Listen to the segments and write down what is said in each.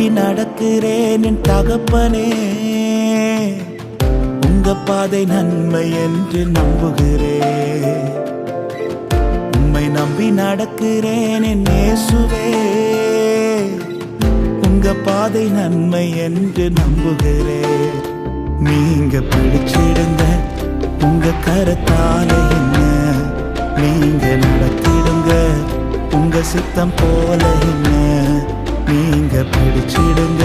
நம்பி நடக்கிறேன் என் தகப்பனே. உங்க பாதை நன்மை என்று நம்புகிறேன். உம்மை நம்பி நடக்கிறேன் என் இயேசுவே. உங்க பாதை நன்மை என்று நம்புகிறேன். நீங்க பிடிச்சிடுங்க உங்க கரத்தால என்ன, நீங்க நடத்திடுங்க உங்க சித்தம் போல என்ன. நீங்க பிடிச்சிடுங்க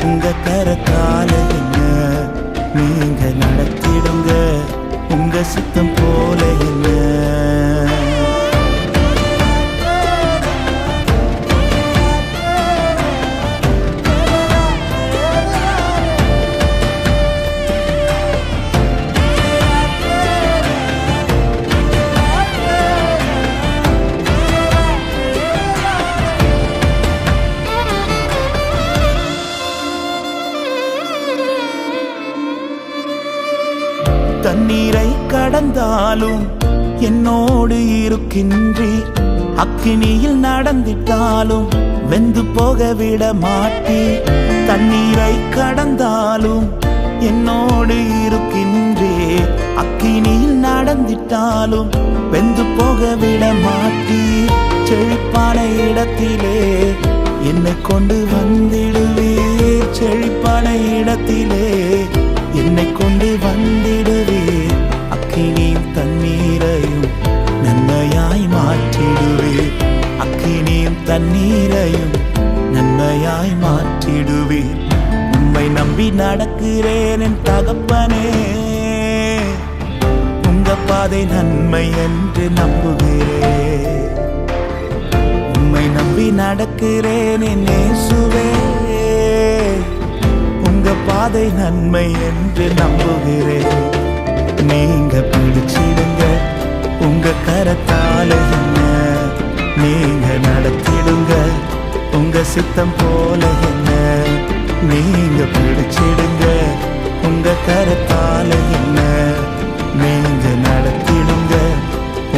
உங்க கரத்தால என்ன, நீங்க நடத்திடுங்க உங்க சித்தம் போல என்ன. தண்ணீரை கடந்தாலும் என்னோடு இருக்கின்றீர். அக்கினியில் நடந்திட்டாலும் வெந்து போக விட மாட்டீர். தண்ணீரை கடந்தாலும் என்னோடு இருக்கின்றீர். அக்கினியில் நடந்திட்டாலும் வெந்து போக விட மாட்டீர். செழிப்பான இடத்திலே என்னை கொண்டு வந்திடுவீர். செழிப்பான இடத்திலே என்னை கொண்டு வந்திடுவீர். அக்கினியும் தண்ணீரையும் நன்மையாய் மாற்றிடுவீர். அக்கினியும் தண்ணீரையும் நன்மையாய் மாற்றிடுவீர். உம்மை நம்பி நடக்கிறேன் என் தகப்பனே. உங்க பாதை நன்மை என்று நம்புகிறேன். உம்மை நம்பி நடக்கிறேன் என் இயேசுவே. உங்க பாதை நன்மை என்று நம்புகிறேன். நீங்க பிடிச்சிடுங்க உங்க கரத்தால என்ன, நீங்க நடத்திடுங்க உங்க சித்தம் போல என்ன. நீங்க பிடிச்சிடுங்க உங்க கரத்தால என்ன, நீங்க நடத்திடுங்க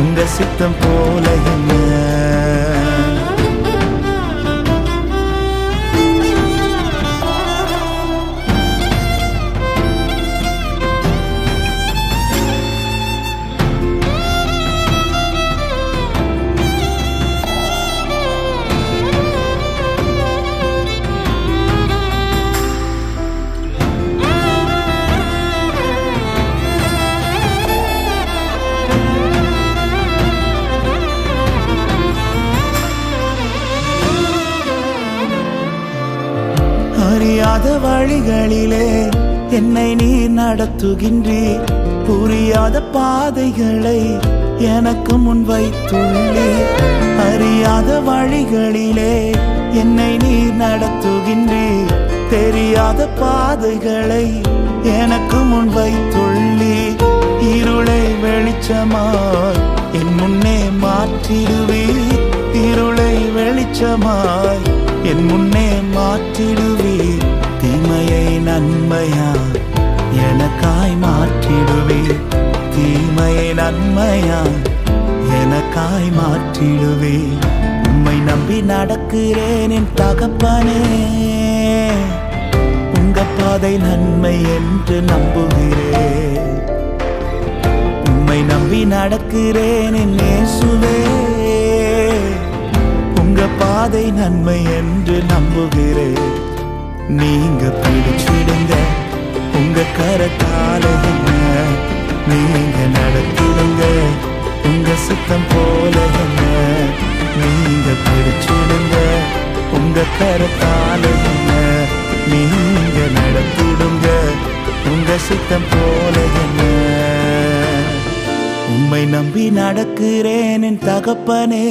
உங்க சித்தம் போல என்ன. அறியாத வழிகளிலே என்னை நீர் நடத்துகின்றீர். புரியாத பாதைகளை எனக்கு முன் வைத்துள்ளீர். அறியாத வழிகளிலே என்னை நீர் நடத்துகின்றீர். தெரியாத பாதைகளை எனக்கு முன் வைத்துள்ளீர். இருளை வெளிச்சமாய் என் முன்னே மாற்றிடுவீர். இருளை வெளிச்சமாய் என் முன்னே மாற்றிடுவீர். தீமையை நன்மையாய் எனக்காய் மாற்றிடுவீர். தீமையை நன்மையாய் எனக்காய் மாற்றிடுவீர். உம்மை நம்பி நடக்கிறேன் என் தகப்பனே. உங்க பாதை நன்மை என்று நம்புகிறேன். உம்மை நம்பி நடக்கிறேன் என் இயேசுவே. உங்க பாதை நன்மை என்று நம்புகிறேன். நீங்க பிடிச்சிடுங்க உங்க கரத்தால என்ன, நீங்க நடத்திடுங்க உங்க சித்தம் போல என்ன. நீங்க பிடிச்சிடுங்க உங்க கரத்தால என்ன, நீங்க நடத்திடுங்க உங்க சித்தம் போல என்ன. உம்மை நம்பி நடக்கிறேன் என் தகப்பனே.